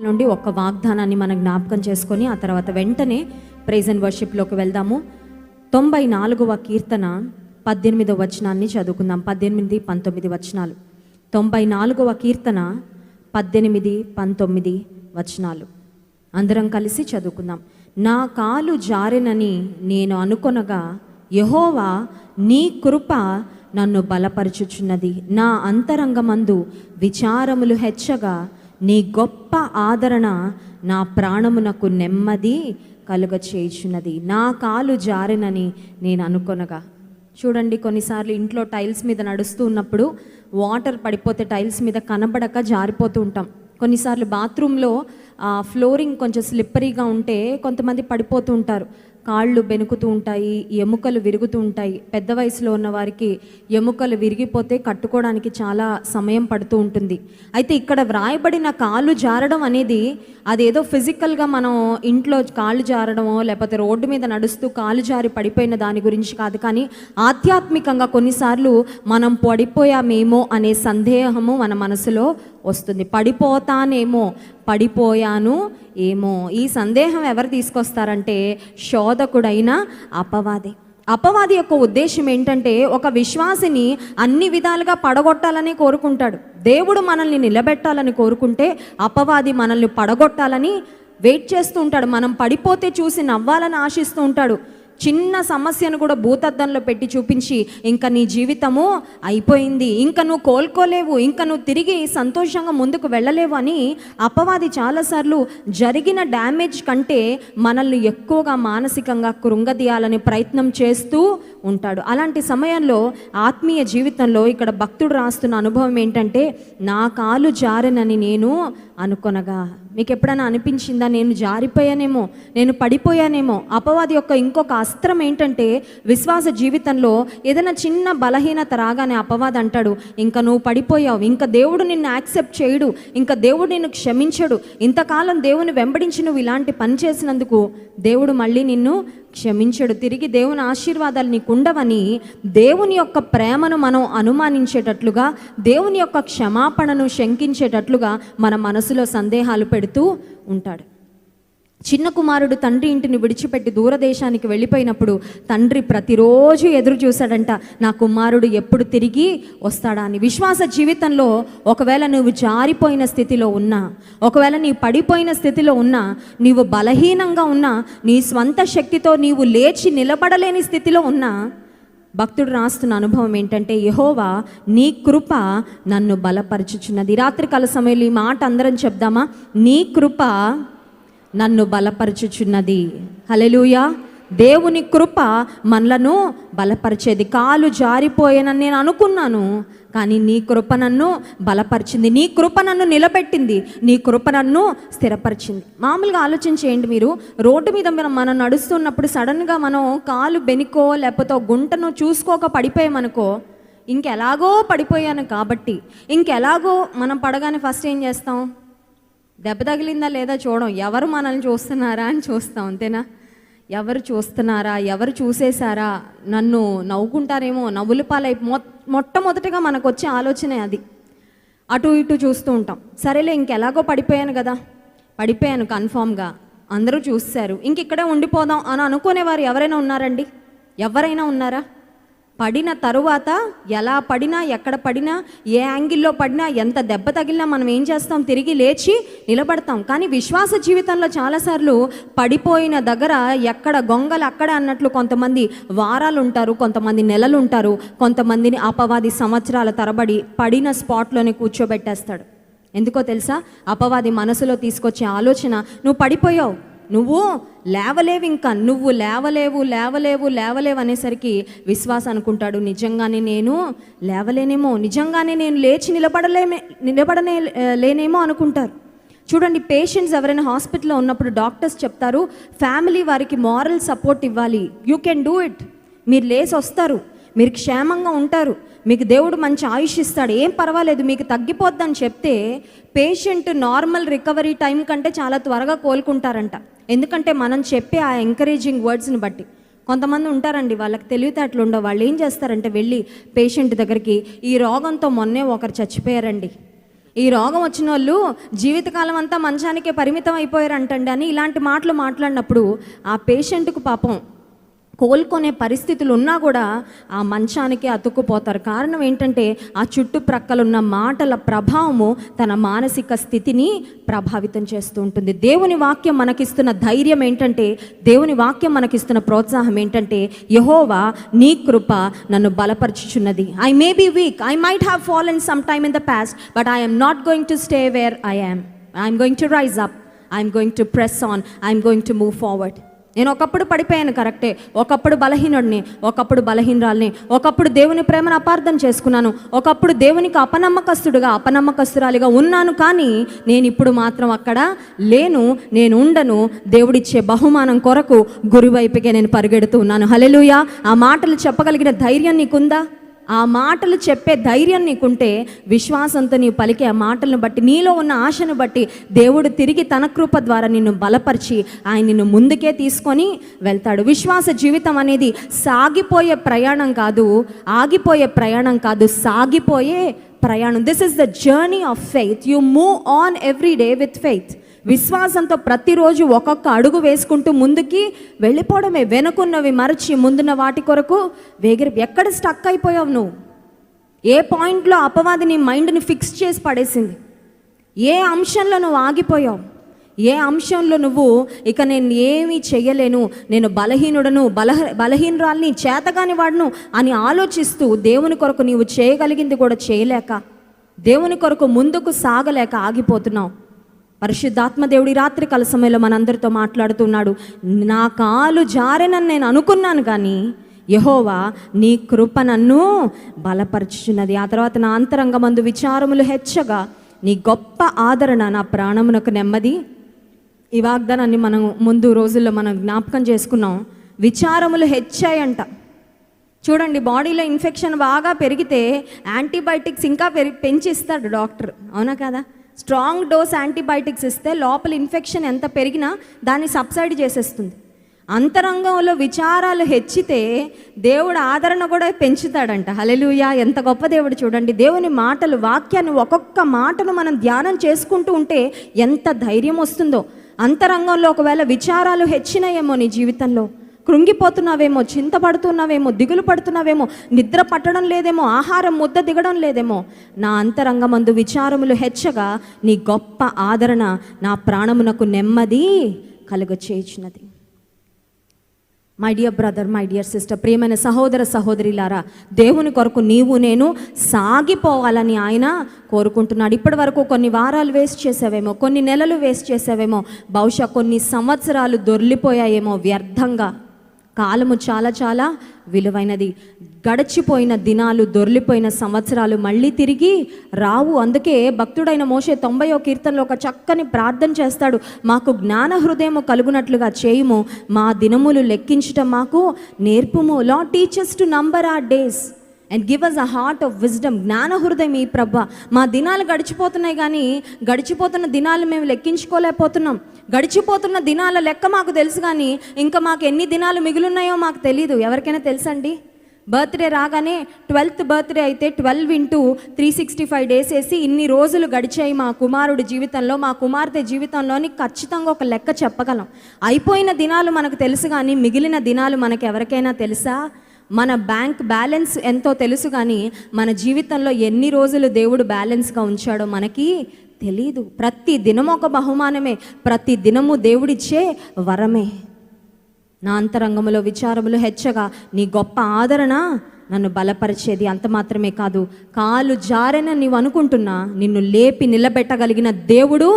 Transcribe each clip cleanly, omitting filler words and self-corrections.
నుండి ఒక వాగ్దానాన్ని మనం జ్ఞాపకం చేసుకొని ఆ తర్వాత వెంటనే ప్రైజ్ అండ్ వర్షిప్లోకి వెళ్దాము. 94వ కీర్తన 18వ వచనాన్ని చదువుకుందాం. 18, 19 వచనాలు. 94వ కీర్తన 18, 19 వచనాలు అందరం కలిసి చదువుకుందాం. నా కాలు జారెనని నేను అనుకొనగా యెహోవా నీ కృప నన్ను బలపరచుచున్నది. నా అంతరంగమందు విచారములు హెచ్చగా నీ గొప్ప ఆదరణ నా ప్రాణమునకు నెమ్మది కలుగ చేయుచున్నది. నా కాలు జారెనని నేను అనుకొనగా. చూడండి, కొన్నిసార్లు ఇంట్లో టైల్స్ మీద నడుస్తూ ఉన్నప్పుడు వాటర్ పడిపోతే టైల్స్ మీద కనబడక జారిపోతూ ఉంటాం. కొన్నిసార్లు బాత్రూంలో ఫ్లోరింగ్ కొంచెం స్లిప్పరీగా ఉంటే కొంతమంది పడిపోతూ ఉంటారు. కాళ్ళు బెనుకుతూ ఉంటాయి, ఎముకలు విరుగుతూ ఉంటాయి. పెద్ద వయసులో ఉన్న వారికి ఎముకలు విరిగిపోతే కట్టుకోవడానికి చాలా సమయం పడుతూ ఉంటుంది. అయితే ఇక్కడ వ్రాయబడిన కాళ్ళు జారడం అనేది అదేదో ఫిజికల్గా మనం ఇంట్లో కాళ్ళు జారడమో లేకపోతే రోడ్డు మీద నడుస్తూ కాళ్ళు జారి పడిపోయిన దాని గురించి కాదు, కానీ ఆధ్యాత్మికంగా కొన్నిసార్లు మనం పడిపోయామేమో అనే సందేహము మన మనసులో వస్తుంది. పడిపోతానేమో, పడిపోయాను ఏమో. ఈ సందేహం ఎవరు తీసుకొస్తారంటే శోధకుడైన అపవాది యొక్క ఉద్దేశం ఏంటంటే ఒక విశ్వాసిని అన్ని విధాలుగా పడగొట్టాలని కోరుకుంటాడు. దేవుడు మనల్ని నిలబెట్టాలని కోరుకుంటే అపవాది మనల్ని పడగొట్టాలని వెయిట్ చేస్తూ ఉంటాడు. మనం పడిపోతే చూసి నవ్వాలని ఆశిస్తూ ఉంటాడు. చిన్న సమస్యను కూడా భూతద్దంలో పెట్టి చూపించి ఇంకా నీ జీవితము అయిపోయింది, ఇంకా నువ్వు కోలుకోలేవు, ఇంకా నువ్వు తిరిగి సంతోషంగా ముందుకు వెళ్ళలేవు అని అపవాది చాలాసార్లు జరిగిన డ్యామేజ్ కంటే మనల్ని ఎక్కువగా మానసికంగా కృంగదీయాలని ప్రయత్నం చేస్తూ ఉంటాడు. అలాంటి సమయంలో ఆత్మీయ జీవితంలో ఇక్కడ భక్తుడు రాస్తున్న అనుభవం ఏంటంటే నా కాలు జారెనని నేను అనుకొనగా. మీకు ఎప్పుడైనా అనిపించిందా నేను జారిపోయానేమో, నేను పడిపోయానేమో? అపవాది యొక్క ఇంకొక అస్త్రం ఏంటంటే విశ్వాస జీవితంలో ఏదైనా చిన్న బలహీనత రాగానే అపవాది అంటాడు ఇంకా నువ్వు పడిపోయావు, ఇంకా దేవుడు నిన్ను యాక్సెప్ట్ చేయడు, ఇంకా దేవుడు నిన్ను క్షమించడు, ఇంతకాలం దేవుని వెంబడించి నువ్వు ఇలాంటి పని చేసినందుకు దేవుడు మళ్ళీ నిన్ను క్షమించడు, తిరిగి దేవుని ఆశీర్వాదాలు నీకు ఉండవని దేవుని యొక్క ప్రేమను మనం అనుమానించేటట్లుగా, దేవుని యొక్క క్షమాపణను శంకించేటట్లుగా మన మనసులో సందేహాలు పెడుతూ ఉంటాడు. చిన్న కుమారుడు తండ్రి ఇంటిని విడిచిపెట్టి దూరదేశానికి వెళ్ళిపోయినప్పుడు తండ్రి ప్రతిరోజు ఎదురు చూశాడంట, నా కుమారుడు ఎప్పుడు తిరిగి వస్తాడా అని. విశ్వాస జీవితంలో ఒకవేళ నువ్వు జారిపోయిన స్థితిలో ఉన్నా, ఒకవేళ నీ పడిపోయిన స్థితిలో ఉన్నా, నీవు బలహీనంగా ఉన్నా, నీ స్వంత శక్తితో నీవు లేచి నిలబడలేని స్థితిలో ఉన్నా, భక్తుడు రాస్తున్న అనుభవం ఏంటంటే యెహోవా నీ కృప నన్ను బలపరచుచున్నది. రాత్రికాల సమయంలో ఈ మాట అందరం చెప్దామా? నీ కృప నన్ను బలపరచుచున్నది. హల్లెలూయా. దేవుని కృప మనలను బలపరిచేది. కాలు జారిపోయానని నేను అనుకున్నాను, కానీ నీ కృప నన్ను బలపరిచింది, నీ కృప నన్ను నిలబెట్టింది, నీ కృప నన్ను స్థిరపరిచింది. మామూలుగా ఆలోచించేయండి, మీరు రోడ్డు మీద మనం నడుస్తున్నప్పుడు సడన్గా మనం కాలు బెనికో లేకపోతే గుంటను చూసుకోక పడిపోయామనుకో, ఇంకెలాగో పడిపోయాను కాబట్టి ఇంకెలాగో మనం పడగానే ఫస్ట్ ఏం చేస్తాం? దెబ్బ తగిలిందా లేదా చూడం, ఎవరు మనల్ని చూస్తున్నారా అని చూస్తాం, అంతేనా? ఎవరు చూస్తున్నారా, ఎవరు చూసేశారా, నన్ను నవ్వుకుంటారేమో, నవ్వుల పాలై మొట్టమొదటిగా మనకు వచ్చే ఆలోచనే అది. అటు ఇటు చూస్తూ ఉంటాం. సరేలే ఇంకెలాగో పడిపోయాను కదా, పడిపోయాను కన్ఫామ్గా, అందరూ చూస్తారు, ఇంక ఇక్కడే ఉండిపోదాం అని అనుకునేవారు ఎవరైనా ఉన్నారండి? ఎవరైనా ఉన్నారా? పడిన తరువాత ఎలా పడినా, ఎక్కడ పడినా, ఏ యాంగిల్లో పడినా, ఎంత దెబ్బ తగిలినా మనం ఏం చేస్తాం? తిరిగి లేచి నిలబడతాం. కానీ విశ్వాస జీవితంలో చాలాసార్లు పడిపోయిన దగ్గర ఎక్కడ గొంగలు అక్కడ అన్నట్లు కొంతమంది వారాలు ఉంటారు, కొంతమంది నెలలు ఉంటారు, కొంతమందిని అపవాది సంవత్సరాల తరబడి పడిన స్పాట్లోనే కూర్చోబెట్టేస్తాడు. ఎందుకో తెలుసా? అపవాది మనసులో తీసుకొచ్చే ఆలోచన, నువ్వు పడిపోయావు, నువ్వు లేవలేవు, ఇంకా నువ్వు లేవలేవు లేవలేవు లేవలేవు అనేసరికి విశ్వాసం అనుకుంటాడు నిజంగానే నేను లేవలేనేమో, నిజంగానే నేను లేచి నిలబడలేనేమో అనుకుంటారు. చూడండి, పేషెంట్స్ ఎవరైనా హాస్పిటల్లో ఉన్నప్పుడు డాక్టర్స్ చెప్తారు ఫ్యామిలీ వారికి మారల్ సపోర్ట్ ఇవ్వాలి. యూ కెన్ డూ ఇట్, మీరు లేచి వస్తారు, మీరు క్షేమంగా ఉంటారు, మీకు దేవుడు మంచి ఆయుష్ ఇస్తాడు, ఏం పర్వాలేదు, మీకు తగ్గిపోద్దని చెప్తే పేషెంట్ నార్మల్ రికవరీ టైం కంటే చాలా త్వరగా కోలుకుంటారంట. ఎందుకంటే మనం చెప్పే ఆ ఎంకరేజింగ్ వర్డ్స్ని బట్టి. కొంతమంది ఉంటారండి, వాళ్ళకి తెలివితేటలు ఉండవు, వాళ్ళు ఏం చేస్తారంటే వెళ్ళి పేషెంట్ దగ్గరికి, ఈ రోగంతో మొన్నే ఒకరు చచ్చిపోయారండి, ఈ రోగం వచ్చిన వాళ్ళు జీవితకాలం అంతా మంచానికే పరిమితం అయిపోయారు అంటండి అని ఇలాంటి మాటలు మాట్లాడినప్పుడు ఆ పేషెంట్కు పాపం కోలుకునే పరిస్థితులు ఉన్నా కూడా ఆ మంచానికి అతుక్కుపోతారు. కారణం ఏంటంటే ఆ చుట్టుప్రక్కల ఉన్న మాటల ప్రభావము తన మానసిక స్థితిని ప్రభావితం చేస్తూ ఉంటుంది. దేవుని వాక్యం మనకిస్తున్న ధైర్యం ఏంటంటే, దేవుని వాక్యం మనకిస్తున్న ప్రోత్సాహం ఏంటంటే, యెహోవా నీ కృప నన్ను బలపరచుచున్నది. I may be weak, I might have fallen some time in the past, but I am not going to stay where I am. I am going to rise up. I am going to press on. I am going to move forward. నేను ఒకప్పుడు పడిపోయాను, కరెక్టే. ఒకప్పుడు బలహీనుడిని, ఒకప్పుడు బలహీనరాల్ని, ఒకప్పుడు దేవుని ప్రేమను అపార్థం చేసుకున్నాను, ఒకప్పుడు దేవునికి అపనమ్మకస్తురాలిగా ఉన్నాను. కానీ నేను ఇప్పుడు మాత్రం అక్కడ లేను, నేను ఉండను. దేవుడిచ్చే బహుమానం కొరకు గురువైపుకే నేను పరిగెడుతూ ఉన్నాను. హల్లెలూయా. ఆ మాటలు చెప్పగలిగిన ధైర్యం నీకుందా? ఆ మాటలు చెప్పే ధైర్యం నీకుంటే, విశ్వాసంతో నీవు పలికే ఆ మాటలను బట్టి, నీలో ఉన్న ఆశను బట్టి దేవుడు తిరిగి తన కృప ద్వారా నిన్ను బలపరిచి ఆయన నిన్ను ముందుకే తీసుకొని వెళ్తాడు. విశ్వాస జీవితం అనేది సాగిపోయే ప్రయాణం కాదు, ఆగిపోయే ప్రయాణం కాదు, సాగిపోయే ప్రయాణం. This is the journey of faith. You move on every day with faith. విశ్వాసంతో ప్రతిరోజు ఒక్కొక్క అడుగు వేసుకుంటూ ముందుకి వెళ్ళిపోవడమే. వెనుకున్నవి మరచి ముందున్న వాటి కొరకు వేగిరి. ఎక్కడ స్టక్ అయిపోయావు నువ్వు? ఏ పాయింట్లో అపవాది నీ మైండ్ని ఫిక్స్ చేసి పడేసింది? ఏ అంశంలో నువ్వు ఆగిపోయావు? ఏ అంశంలో నువ్వు ఇక నేను ఏమీ చెయ్యలేను, నేను బలహీనురాల్ని, చేతగాని వాడును అని ఆలోచిస్తూ దేవుని కొరకు నీవు చేయగలిగింది కూడా చేయలేక, దేవుని కొరకు ముందుకు సాగలేక ఆగిపోతున్నావు. పరిశుద్ధాత్మ దేవుడి రాత్రి కాల సమయంలో మనందరితో మాట్లాడుతున్నాడు. నా కాలు జారెనని నేను అనుకున్నాను, కానీ యెహోవా నీ కృప నన్ను బలపరచుచున్నది. ఆ తర్వాత నా అంతరంగమందు విచారములు హెచ్చగా, నీ గొప్ప ఆదరణ నా ప్రాణమునకు నెమ్మది. ఈ వాగ్దానాన్ని మనం ముందు రోజుల్లో మనం జ్ఞాపకం చేసుకున్నాం. విచారములు హెచ్చాయంట. చూడండి, బాడీలో ఇన్ఫెక్షన్ బాగా పెరిగితే యాంటీబయాటిక్స్ ఇంకా పెంచిస్తాడు డాక్టర్, అవునా కదా? స్ట్రాంగ్ డోస్ యాంటీబయాటిక్స్ ఇస్తే లోపల ఇన్ఫెక్షన్ ఎంత పెరిగినా దాన్ని సబ్సైడ్ చేసేస్తుంది. అంతరంగంలో విచారాలు హెచ్చితే దేవుడు ఆదరణ కూడా పెంచుతాడంట. హల్లెలూయా. ఎంత గొప్ప దేవుడు చూడండి. దేవుని మాటలు, వాక్యాన్ని, ఒక్కొక్క మాటను మనం ధ్యానం చేసుకుంటూ ఉంటే ఎంత ధైర్యం వస్తుందో. అంతరంగంలో ఒకవేళ విచారాలు హెచ్చినాయేమో, నీ జీవితంలో కృంగిపోతున్నావేమో, చింతపడుతున్నావేమో, దిగులు పడుతున్నావేమో, నిద్ర పట్టడం లేదేమో, ఆహారం ముద్ద దిగడం లేదేమో, నా అంతరంగమందు విచారములు హెచ్చగా నీ గొప్ప ఆదరణ నా ప్రాణమునకు నెమ్మది కలుగచేయుచున్నది. My dear brother, my dear sister, ప్రియమైన సహోదర సహోదరిలారా, దేవుని కొరకు నీవు నేను సాగిపోవాలని ఆయన కోరుకుంటున్నాడు. ఇప్పటి వరకు కొన్ని వారాలు వేస్ట్ చేసావేమో, కొన్ని నెలలు వేస్ట్ చేసావేమో, బహుశా కొన్ని సంవత్సరాలు దొర్లిపోయాయేమో వ్యర్థంగా. కాలము చాలా చాలా విలువైనది. గడిచిపోయిన దినాలు, దొర్లిపోయిన సంవత్సరాలు మళ్ళీ తిరిగి రావు. అందుకే భక్తుడైన మోషే 90వ కీర్తనలో ఒక చక్కని ప్రార్థన చేస్తాడు. మాకు జ్ఞాన హృదయము కలుగునట్లుగా చేయుము, మా దినములు లెక్కించటం మాకు నేర్పుము. Lord teach us to number our days and give us a heart of wisdom. జ్ఞాన హృదయం ఈ ప్రభ. మా దినాలు గడిచిపోతున్నాయి, కానీ గడిచిపోతున్న దినాలు మేము లెక్కించుకోలేకపోతున్నాం. గడిచిపోతున్న దినాల లెక్క మాకు తెలుసు, కానీ ఇంకా మాకు ఎన్ని దినాలు మిగిలిన్నాయో మాకు తెలీదు. ఎవరికైనా తెలుసండి? బర్త్డే రాగానే 12th బర్త్డే అయితే 12 into 365 days వేసి ఇన్ని రోజులు గడిచాయి మా కుమారుడి జీవితంలో, మా కుమార్తె జీవితంలోని ఖచ్చితంగా ఒక లెక్క చెప్పగలం. అయిపోయిన దినాలు మనకు తెలుసు, కానీ మిగిలిన దినాలు మనకు ఎవరికైనా తెలుసా? మన బ్యాంక్ బ్యాలెన్స్ ఎంతో తెలుసు, కానీ మన జీవితంలో ఎన్ని రోజులు దేవుడు బ్యాలెన్స్గా ఉంచాడో మనకి తెలీదు. ప్రతి దినము ఒక బహుమానమే, ప్రతి దినము దేవుడిచ్చే వరమే. నా అంతరంగములో విచారములు హెచ్చగా నీ గొప్ప ఆదరణ నన్ను బలపరిచేది. అంత మాత్రమే కాదు, కాలు జారెన నీవు అనుకుంటున్నా నిన్ను లేపి నిలబెట్టగలిగిన దేవుడు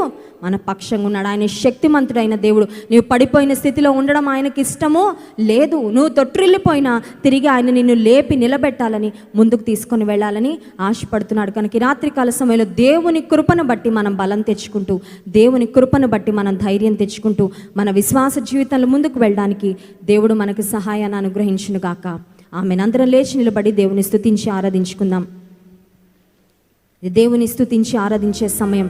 మన పక్షంగా ఉన్నాడు. ఆయన శక్తిమంతుడైన దేవుడు. నీవు పడిపోయిన స్థితిలో ఉండడం ఆయనకి ఇష్టమో లేదు. నువ్వు తొట్టిల్లిపోయినా తిరిగి ఆయన నిన్ను లేపి నిలబెట్టాలని, ముందుకు తీసుకొని వెళ్ళాలని ఆశపడుతున్నాడు. కనుక రాత్రికాల సమయంలో దేవుని కృపను బట్టి మనం బలం తెచ్చుకుంటూ, దేవుని కృపను బట్టి మనం ధైర్యం తెచ్చుకుంటూ, మన విశ్వాస జీవితంలో ముందుకు వెళ్ళడానికి దేవుడు మనకు సహాయాన్ని అనుగ్రహించును గాక. ఆమెను. అందరం లేచి నిలబడి దేవుని స్తుతించి ఆరాధించుకుందాం. దేవుని స్తుతించి ఆరాధించే సమయం.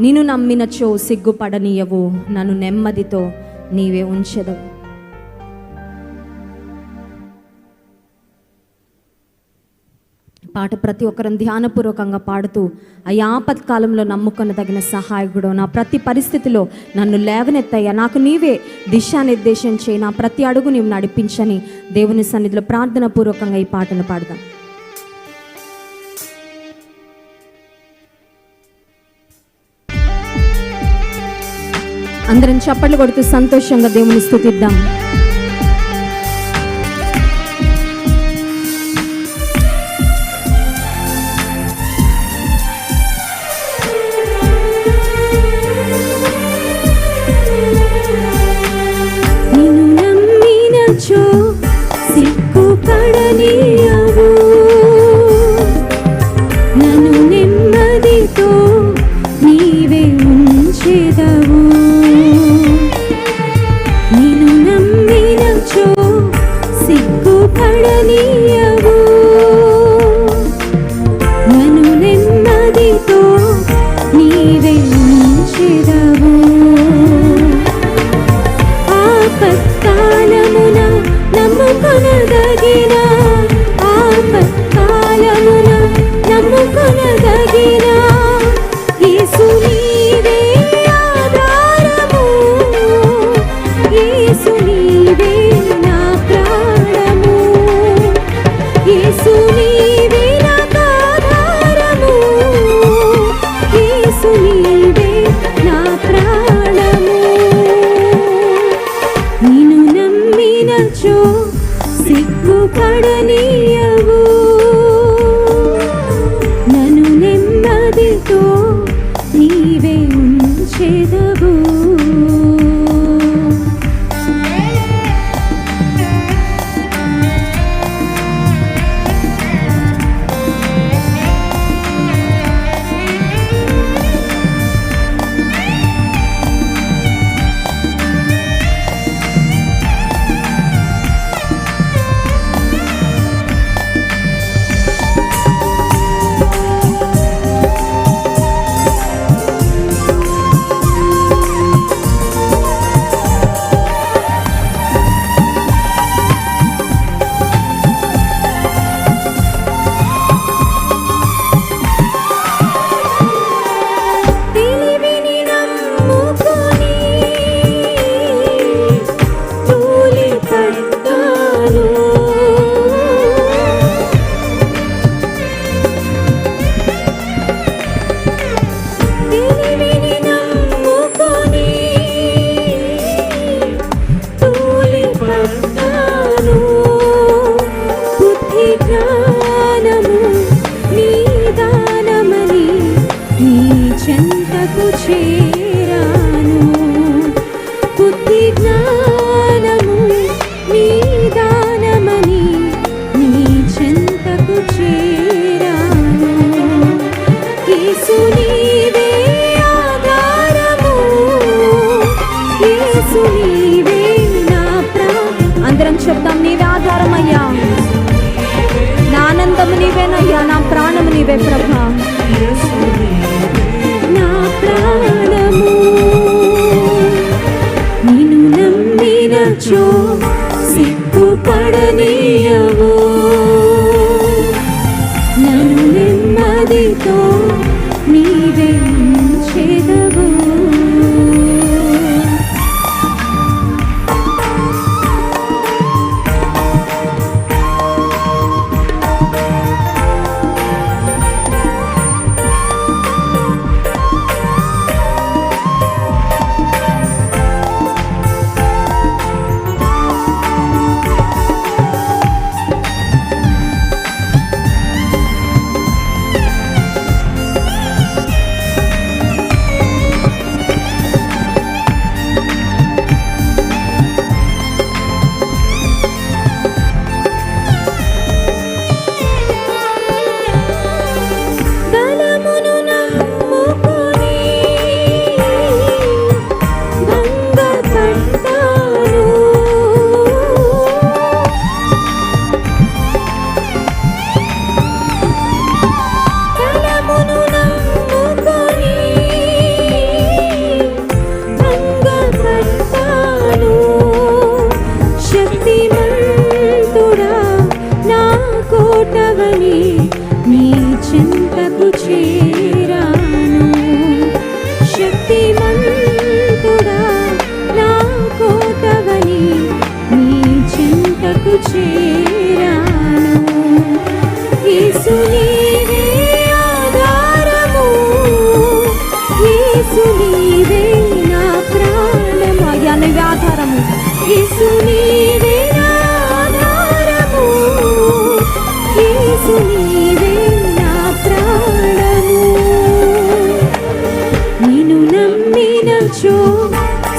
నిన్ను నమ్మినచో సిగ్గుపడనీయవు, నన్ను నెమ్మదితో నీవే ఉంచెదవు. పాట ప్రతి ఒక్కరం ధ్యానపూర్వకంగా పాడుతూ ఆ ఆపత్కాలంలో నమ్ముకొనదగిన సహాయకుడు, నా ప్రతి పరిస్థితిలో నన్ను లేవనెత్తయ్యా, నాకు నీవే దిశానిర్దేశం చేయి, నా ప్రతి అడుగు నీవు నడిపించని దేవుని సన్నిధిలో ప్రార్థన పూర్వకంగా ఈ పాటను పాడదాం. అందరం చప్పట్లు కొడుతూ సంతోషంగా దేవుని స్తుతిద్దాం. సిగ్గుపడనీయవు, నన్ను నెమ్మదితో నీవే ఉంచెదవు. నిన్ను నమ్మినచో సిగ్గుపడనీయవు, నన్ను నెమ్మదితో నీవే ఉంచెదవు. ఆపత్కాలమున నమ్ముకొనదగిన, ఆపత్కాలమున నమ్ముకొనదగిన యేసు నీవే ఆధారము, యేసు నీవే నా ప్రాణము, యేసు నీవే నాకు ఆధారము, యేసు నీవే నా ప్రాణము. నిన్ను నమ్మినచో సిగ్గుపడనీయవు, నన్ను నెమ్మదితో నీవే ఉంచెదవు. అందరం చెప్తాం, నీవే ఆధారమయ్యా, నా ఆనందము నీవేనయ్యా, నా ప్రాణము నీవే ప్రభా, నా ప్రాణము. నిన్ను నమ్మినచో సిగ్గుపడనీయవు, నన్ను నెమ్మదితో నీవే ఉంచెదవు.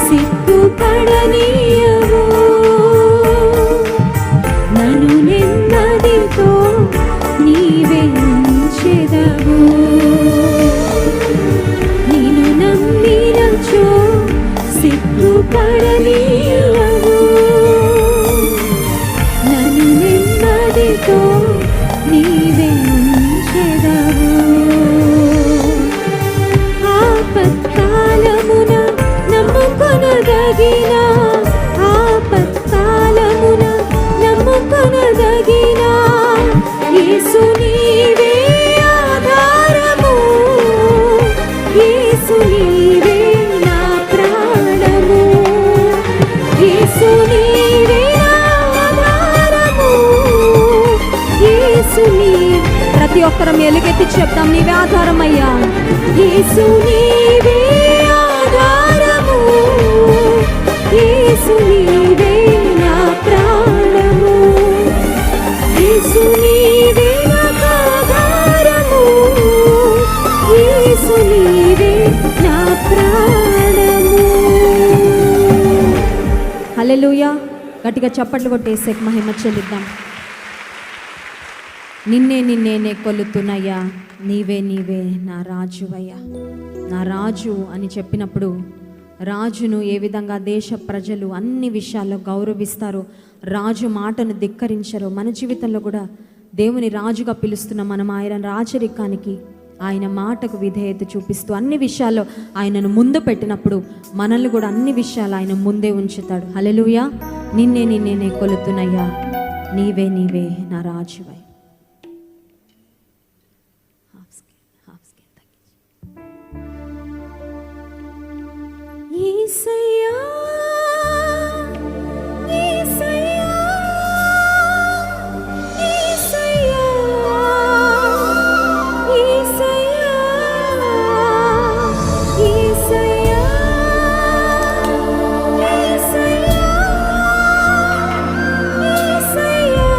సిగ్గుపడనీయవు. నన్ను నెమ్మదితో నీవే ఉంచెదవు. నిన్ను నమ్మినచో సిగ్గుపడనీయవు. నన్ను నెమ్మదితో నీవే ఉంచెదవు. ఆపత్కాలమున నమ్ముకొనదగిన, ఆపత్కాలమున నమ్ముకొనదగిన యేసు నీవే ఆధారము. యేసు నీవే నా ప్రాణము. యేసు నీవే ఆధారము. యేసు నీవే. ప్రతి ఒక్కరం ఎలుగెత్తి చెప్తాం, నీవే ఆధారమయ్యా. యేసు నీవే ఆధారము. యేసు నీవే నా ప్రాణము. యేసు నీవే నాకు ఆధారము. యేసు నీవే నా ప్రాణము. హల్లెలూయా. గట్టిగా చప్పట్లు కొట్టేసేకి మహిమ చెల్లిద్దాం. నిన్నే నిన్నేనే కొలుతున్నయ్యా, నీవే నీవే నా రాజువయ్యా. నా రాజు అని చెప్పినప్పుడు రాజును ఏ విధంగా దేశ ప్రజలు అన్ని విషయాల్లో గౌరవిస్తారో, రాజు మాటను ధిక్కరించరో, మన జీవితంలో కూడా దేవుని రాజుగా పిలుస్తున్న మనం ఆయన రాజరికానికి, ఆయన మాటకు విధేయత చూపిస్తూ అన్ని విషయాల్లో ఆయనను ముందు పెట్టినప్పుడు మనల్ని కూడా అన్ని విషయాలు ఆయన ముందే ఉంచుతాడు. హల్లెలూయా. నిన్నే నిన్నేనే కొలుతున్నయ్యా, నీవే నీవే నా రాజువై. యేసయ్యా, యేసయ్యా, యేసయ్యా, యేసయ్యా, యేసయ్యా, యేసయ్యా, యేసయ్యా,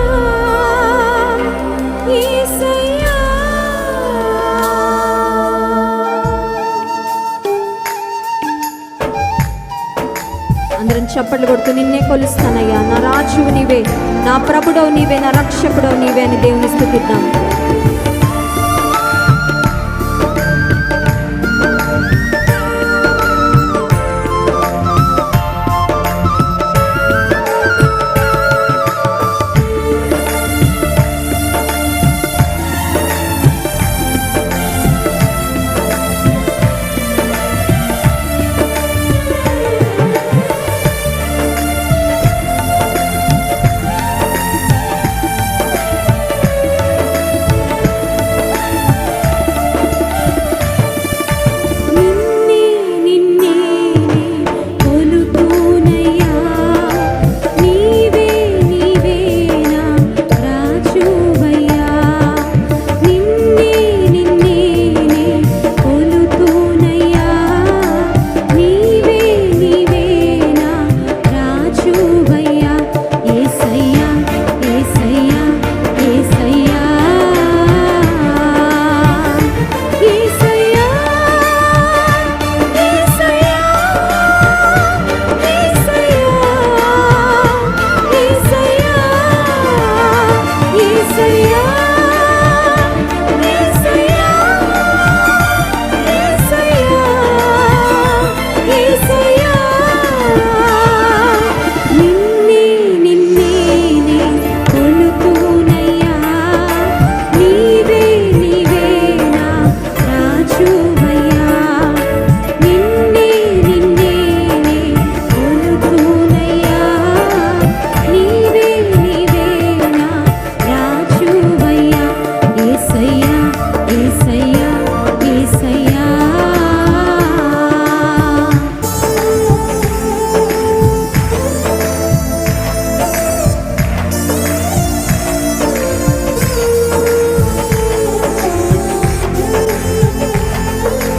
యేసయ్యా. అందరం చప్పట్లు కొడుతూ నిన్నే కొలుస్తానయ్యా, నా రాజువు నీవే, నా ప్రభుడవు నీవే, నా రక్షకుడవు నీవే అని దేవుని స్తుతిద్దాం.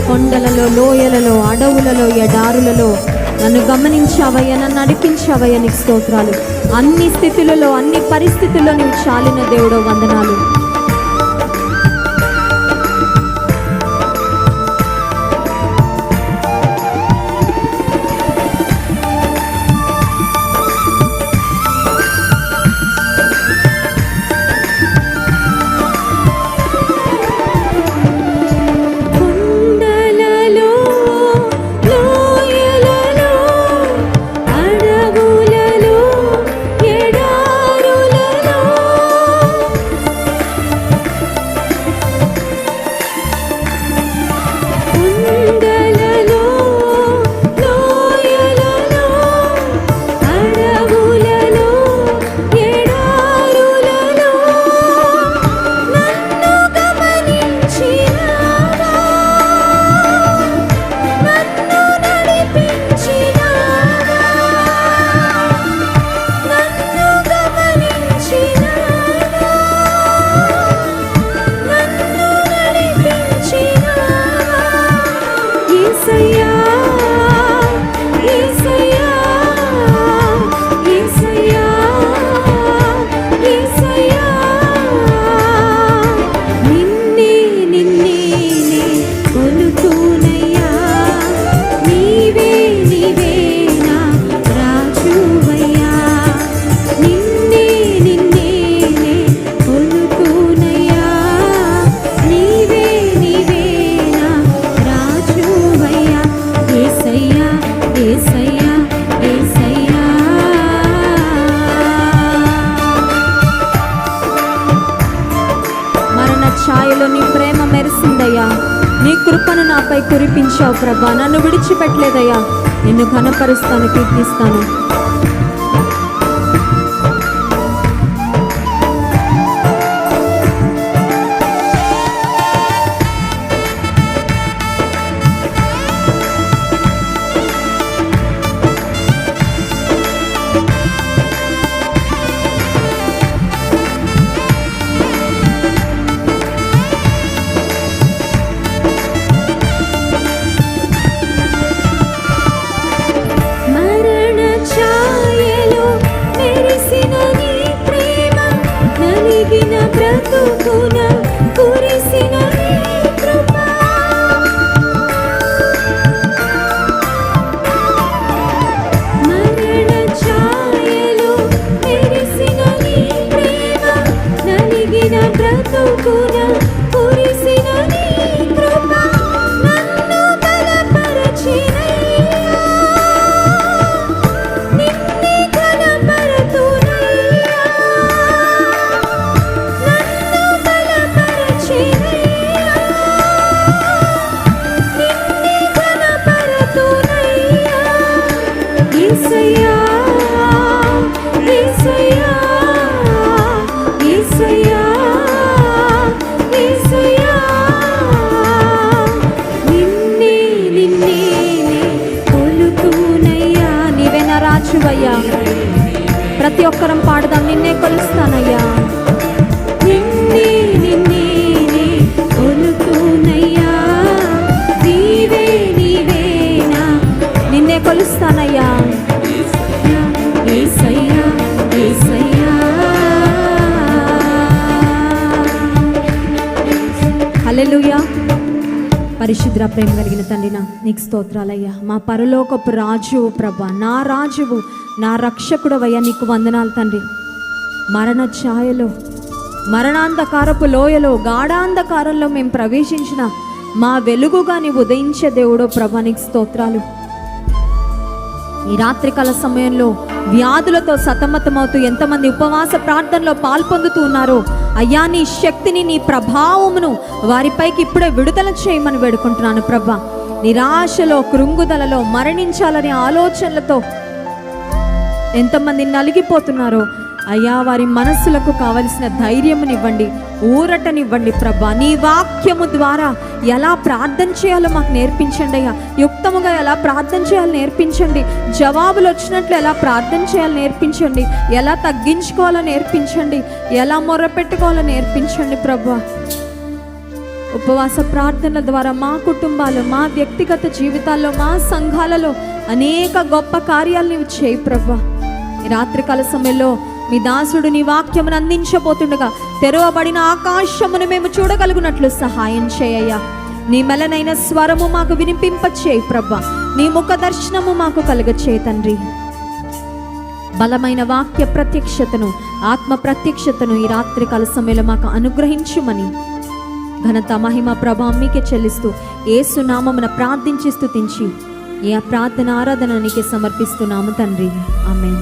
కొండలలో, లోయలలో, అడవులలో, ఎడారులలో నన్ను గమనించావయ్యా, నన్ను నడిపించావయ్యా, నీకు స్తోత్రాలు. అన్ని స్థితులలో, అన్ని పరిస్థితుల్లో నీవు చాలిన దేవుడో వందనాలు. ఛాయలో నీ ప్రేమ మెరిసిందయ్యా. నీ కృపను నాపై కురిపించావు ప్రభా. నన్ను విడిచిపెట్టలేదయ్యా. నిన్ను ఘనపరుస్తాను, కీర్తిస్తాను. మరణ ఛాయలో మెరిసిన నీ ప్రేమ, నలిగిన బ్రతుకున కురిసిన నీ కృప. మరణ ఛాయలో మెరిసిన నీ ప్రేమ, నలిగిన బ్రతుకున కురిసిన నీ కృప. నన్ను బలపరచినయ్యా, నిన్నే ఘనపరతునయ్యా. నన్ను బలపరచినయ్యా, నిన్నే ఘనపరతునయ్యా. యేసయ్యా, యేసయ్యా, యేసయ్యా, యేసయ్యా. నిన్నే నిన్నే కొలుతునయ్యా. నీవే నా రాజువయ్యా. ప్రతి ఒక్కరం పాడదాం, నిన్నే కొలుస్తానయ్యా. నిన్నే నిన్నే కొలుతునయ్యా. నీవే నీవేనా. నిన్నే కొలుస్తానయ్యా. యేసయ్యా, యేసయ్యా. హల్లెలూయా. పరిశుద్ర ప్రేమ కలిగిన తండ్రి, నీకు స్తోత్రాలయ్యా. మా పరలోకపు రాజువు ప్రభా, నా రాజువు, నా రక్షకుడవయ్యా. నీకు వందనాలు తండ్రి. మరణ ఛాయలో, మరణాంధకారపు లోయలో, గాఢాంధకారంలో మేము ప్రవేశించిన మా వెలుగుగా నీవు ఉదయించే దేవుడో ప్రభా, నీకు స్తోత్రాలు. ఈ రాత్రికాల సమయంలో వ్యాధులతో సతమతమవుతూ ఎంతమంది ఉపవాస ప్రార్థనలో పాల్పొందుతూ ఉన్నారో అయ్యా, నీ శక్తిని, నీ ప్రభావమును వారిపైకి ఇప్పుడే విడుదల చేయమని వేడుకుంటున్నాను ప్రభా. నిరాశలో, కృంగుదలలో, మరణించాలనే ఆలోచనలతో ఎంతమంది నలిగిపోతున్నారో అయ్యా, వారి మనస్సులకు కావలసిన ధైర్యమునివ్వండి, ఊరటనివ్వండి ప్రభా. నీ వాక్యము ద్వారా ఎలా ప్రార్థన చేయాలో మాకు నేర్పించండి అయ్యా. యుక్తముగా ఎలా ప్రార్థన చేయాలో నేర్పించండి. జవాబులు వచ్చినట్లు ఎలా ప్రార్థన చేయాలో నేర్పించండి. ఎలా తగ్గించుకోవాలో నేర్పించండి. ఎలా మొర్రపెట్టుకోవాలో నేర్పించండి ప్రభా. ఉపవాస ప్రార్థనల ద్వారా మా కుటుంబాలు, మా వ్యక్తిగత జీవితాల్లో, మా సంఘాలలో అనేక గొప్ప కార్యాలు నీవు చేయి ప్రభా. ఈ రాత్రికాల సమయంలో మీ దాసుడు నీ వాక్యమును అందించబోతుండగా తెరవబడిన ఆకాశమును మేము చూడగలుగునట్లు సహాయం చేయయ్యా. నీ మెలనైన స్వరము మాకు వినిపింపచేయి ప్రభా. నీ ముఖ దర్శనము మాకు కలుగచేయి తండ్రి. బలమైన వాక్య ప్రత్యక్షతను, ఆత్మ ప్రత్యక్షతను ఈ రాత్రికాల సమయంలో మాకు అనుగ్రహించుమని ఘనత, మహిమ, ప్రభావం మీకే చెల్లిస్తూ యేసు నామమున ప్రార్థించి స్తుతించి ఈ ప్రార్థన ఆరాధన నీకే సమర్పిస్తున్నాము తండ్రి. ఆమేన్.